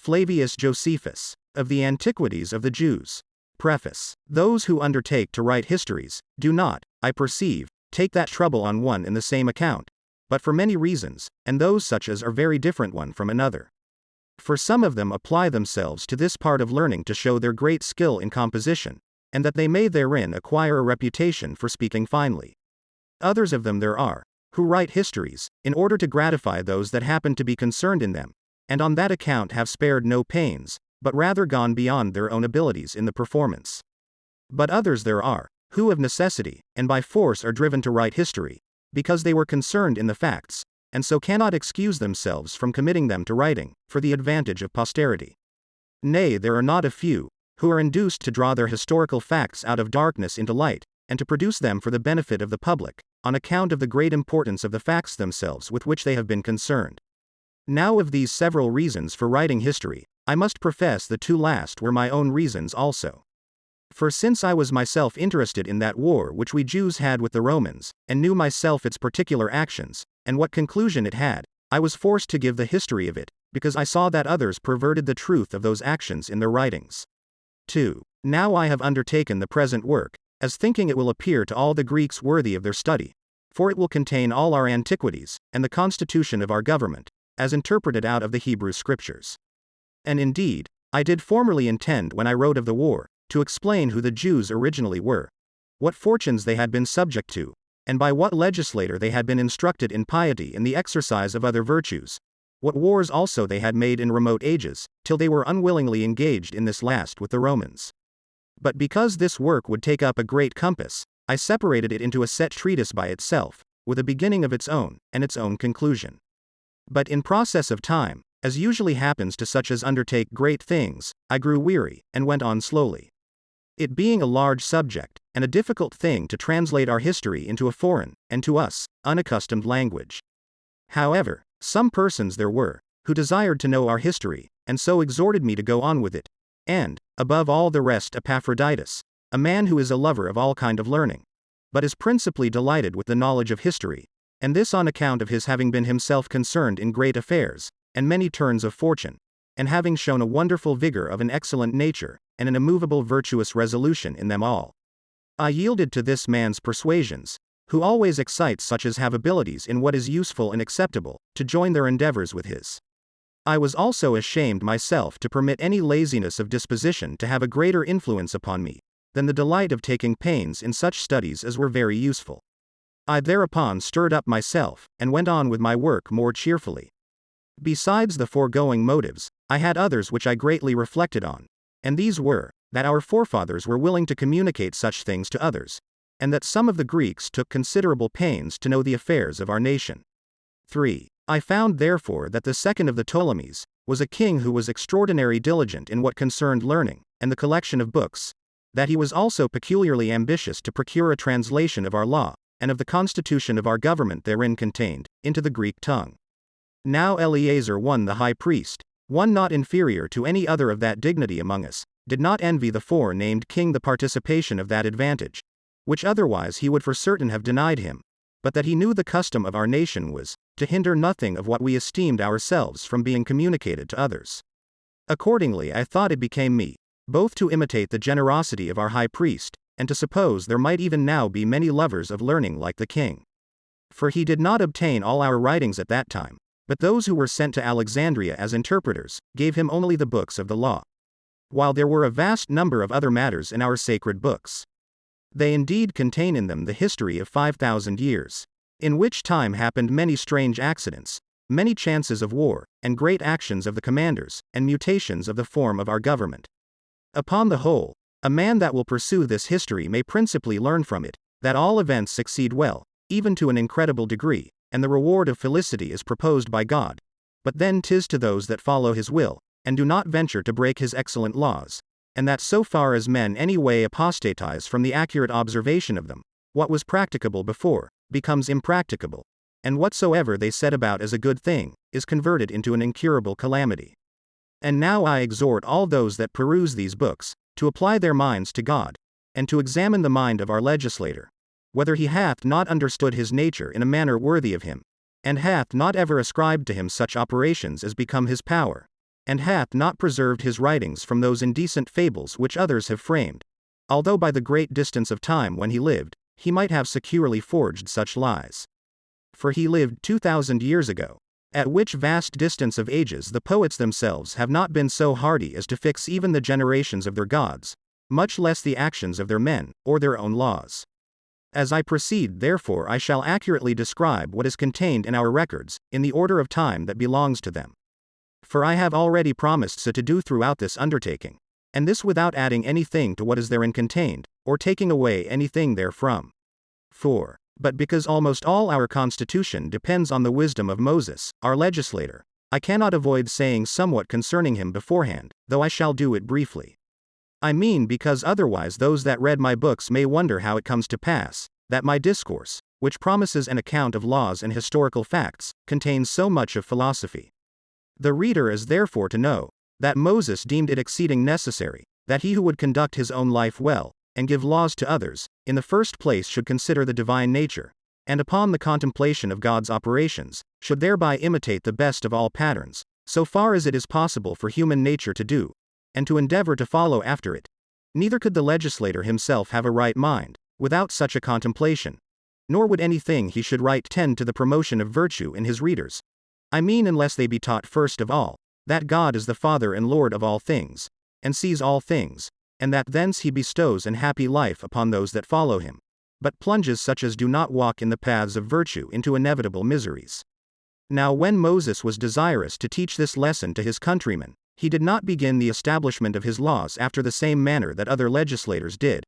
Flavius Josephus, of the Antiquities of the Jews. Preface. Those who undertake to write histories, do not, I perceive, take that trouble on one and the same account, but for many reasons, and those such as are very different one from another. For some of them apply themselves to this part of learning to show their great skill in composition, and that they may therein acquire a reputation for speaking finely. Others of them there are, who write histories, in order to gratify those that happen to be concerned in them, and on that account have spared no pains, but rather gone beyond their own abilities in the performance. But others there are, who of necessity, and by force are driven to write history, because they were concerned in the facts, and so cannot excuse themselves from committing them to writing, for the advantage of posterity. Nay, there are not a few, who are induced to draw their historical facts out of darkness into light, and to produce them for the benefit of the public, on account of the great importance of the facts themselves with which they have been concerned. Now of these several reasons for writing history, I must profess the two last were my own reasons also. For since I was myself interested in that war which we Jews had with the Romans, and knew myself its particular actions, and what conclusion it had, I was forced to give the history of it, because I saw that others perverted the truth of those actions in their writings. 2. Now I have undertaken the present work, as thinking it will appear to all the Greeks worthy of their study, for it will contain all our antiquities, and the constitution of our government, as interpreted out of the Hebrew Scriptures. And indeed, I did formerly intend when I wrote of the war, to explain who the Jews originally were, what fortunes they had been subject to, and by what legislator they had been instructed in piety and the exercise of other virtues, what wars also they had made in remote ages, till they were unwillingly engaged in this last with the Romans. But because this work would take up a great compass, I separated it into a set treatise by itself, with a beginning of its own, and its own conclusion. But in process of time, as usually happens to such as undertake great things, I grew weary, and went on slowly. It being a large subject, and a difficult thing to translate our history into a foreign, and to us, unaccustomed language. However, some persons there were, who desired to know our history, and so exhorted me to go on with it, and, above all the rest Epaphroditus, a man who is a lover of all kind of learning, but is principally delighted with the knowledge of history, and this on account of his having been himself concerned in great affairs, and many turns of fortune, and having shown a wonderful vigor of an excellent nature, and an immovable virtuous resolution in them all. I yielded to this man's persuasions, who always excites such as have abilities in what is useful and acceptable, to join their endeavors with his. I was also ashamed myself to permit any laziness of disposition to have a greater influence upon me, than the delight of taking pains in such studies as were very useful. I thereupon stirred up myself, and went on with my work more cheerfully. Besides the foregoing motives, I had others which I greatly reflected on, and these were, that our forefathers were willing to communicate such things to others, and that some of the Greeks took considerable pains to know the affairs of our nation. 3. I found therefore that the second of the Ptolemies was a king who was extraordinarily diligent in what concerned learning, and the collection of books, that he was also peculiarly ambitious to procure a translation of our law, and of the constitution of our government therein contained, into the Greek tongue. Now Eleazar one the high priest, one not inferior to any other of that dignity among us, did not envy the fore-named king the participation of that advantage, which otherwise he would for certain have denied him, but that he knew the custom of our nation was, to hinder nothing of what we esteemed ourselves from being communicated to others. Accordingly I thought it became me, both to imitate the generosity of our high priest, and to suppose there might even now be many lovers of learning like the king. For he did not obtain all our writings at that time, but those who were sent to Alexandria as interpreters, gave him only the books of the law, while there were a vast number of other matters in our sacred books. They indeed contain in them the history of 5,000 years, in which time happened many strange accidents, many chances of war, and great actions of the commanders, and mutations of the form of our government. Upon the whole, a man that will pursue this history may principally learn from it, that all events succeed well, even to an incredible degree, and the reward of felicity is proposed by God, but then 'tis to those that follow his will, and do not venture to break his excellent laws, and that so far as men any way apostatize from the accurate observation of them, what was practicable before, becomes impracticable, and whatsoever they set about as a good thing, is converted into an incurable calamity. And now I exhort all those that peruse these books, to apply their minds to God, and to examine the mind of our legislator, whether he hath not understood his nature in a manner worthy of him, and hath not ever ascribed to him such operations as become his power, and hath not preserved his writings from those indecent fables which others have framed, although by the great distance of time when he lived, he might have securely forged such lies. For he lived 2000 years ago, at which vast distance of ages the poets themselves have not been so hardy as to fix even the generations of their gods, much less the actions of their men, or their own laws. As I proceed, therefore, I shall accurately describe what is contained in our records, in the order of time that belongs to them. For I have already promised so to do throughout this undertaking, and this without adding anything to what is therein contained, or taking away anything therefrom. 4. But because almost all our constitution depends on the wisdom of Moses, our legislator, I cannot avoid saying somewhat concerning him beforehand, though I shall do it briefly. I mean because otherwise those that read my books may wonder how it comes to pass, that my discourse, which promises an account of laws and historical facts, contains so much of philosophy. The reader is therefore to know, that Moses deemed it exceeding necessary, that he who would conduct his own life well, and give laws to others, in the first place should consider the divine nature, and upon the contemplation of God's operations, should thereby imitate the best of all patterns, so far as it is possible for human nature to do, and to endeavor to follow after it. Neither could the legislator himself have a right mind, without such a contemplation, nor would anything he should write tend to the promotion of virtue in his readers. I mean unless they be taught first of all, that God is the Father and Lord of all things, and sees all things, and that thence he bestows an happy life upon those that follow him, but plunges such as do not walk in the paths of virtue into inevitable miseries. Now when Moses was desirous to teach this lesson to his countrymen, he did not begin the establishment of his laws after the same manner that other legislators did.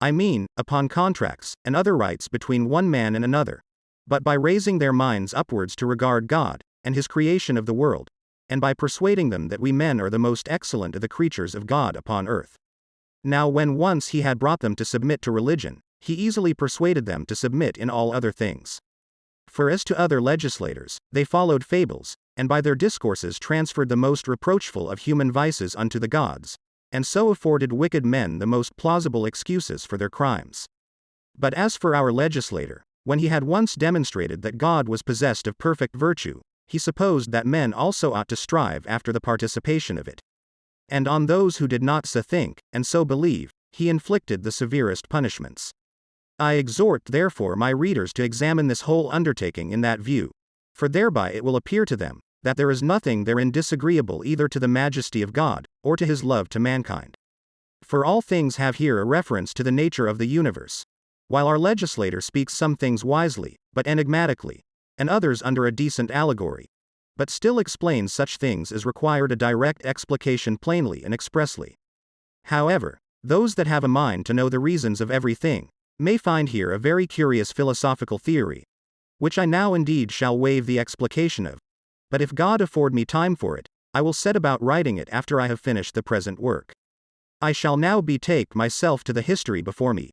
I mean, upon contracts, and other rights between one man and another, but by raising their minds upwards to regard God, and his creation of the world, and by persuading them that we men are the most excellent of the creatures of God upon earth. Now when once he had brought them to submit to religion, he easily persuaded them to submit in all other things. For as to other legislators, they followed fables, and by their discourses transferred the most reproachful of human vices unto the gods, and so afforded wicked men the most plausible excuses for their crimes. But as for our legislator, when he had once demonstrated that God was possessed of perfect virtue, he supposed that men also ought to strive after the participation of it. And on those who did not so think, and so believe, he inflicted the severest punishments. I exhort therefore my readers to examine this whole undertaking in that view, for thereby it will appear to them, that there is nothing therein disagreeable either to the majesty of God, or to his love to mankind. For all things have here a reference to the nature of the universe, while our legislator speaks some things wisely, but enigmatically, and others under a decent allegory, but still explains such things as required a direct explication plainly and expressly. However, those that have a mind to know the reasons of everything, may find here a very curious philosophical theory, which I now indeed shall waive the explication of, but if God afford me time for it, I will set about writing it after I have finished the present work. I shall now betake myself to the history before me,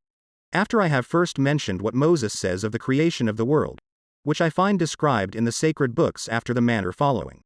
after I have first mentioned what Moses says of the creation of the world, which I find described in the sacred books after the manner following.